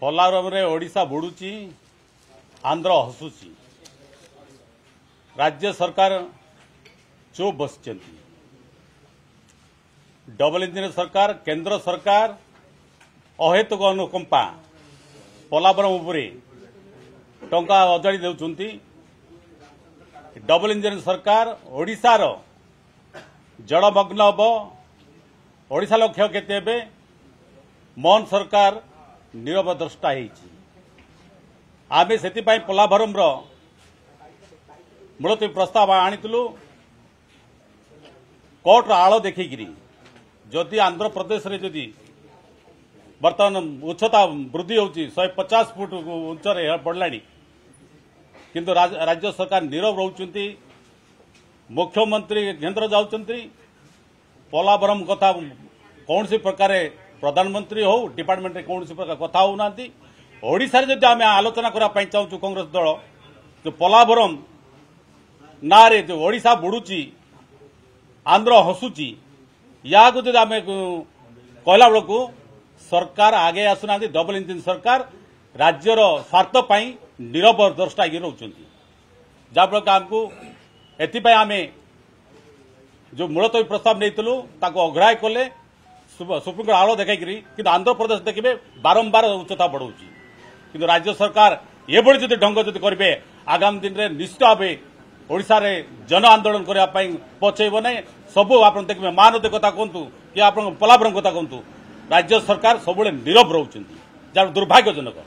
पोलाब्रम ओडिशा बुड़ुची आंध्र हसुची राज्य सरकार चुप बस डबल इंजिन सरकार केंद्र सरकार अहेतुक अनुकंपा पोलाब्रम उपरे टंका अजाड़ी देउछंती। डबल इंजिन सरकार ओडिशार जड़मग्न हम ओडिशा लक्ष्य केते मोहन सरकार नीरव द्रष्टा आमे से पोलाब्रम मुलतवी प्रस्ताव आनीलु कोर्टर आड़ देखिकी जदि आंध्र प्रदेश रे जदि बर्तमान उच्चता वृद्धि होची 150 फुट उच्चरे बढ़ला किंतु राज्य सरकार नीरव रोचंती। मुख्यमंत्री केंद्र जाउचंती पोलाब्रम कथा कौन सी प्रकार प्रधानमंत्री हो डिपार्टमेंट रे कौन सी प्रकार कथा हो नांती। ओडिशा रे जदि आमे आलोचना करा पई चाहूछु कांग्रेस दल तो पोलाब्रम ना रे जो ओडिशा बुड़ुची आंध्र हसुची या को जदि आमे कहला बेलू सरकार आगे आसुना डबल इंजिन सरकार राज्यर स्वार्थ पाई नीरव द्रष्टा रोचंती जहाँफल आमको एपाई आम जो मुलतवी प्रस्ताव नहीं अग्राह्य कले सुप्रीमकोर्ट आड़ देखी कि आंध्र प्रदेश देखिए बारंबार उच्चता बढ़ाऊँ कि राज्य सरकार ये जदि ढंग जदि करेंगे आगामी दिन में निश्चित भाव ओडिशा रे जन आंदोलन करने पचेब ना सबू आप देखिए महानदी कथा कहतु कि आप पोलाब्रम कथा कहतु राज्य सरकार सब नीरव रोचंती जहाँ दुर्भाग्यजनक।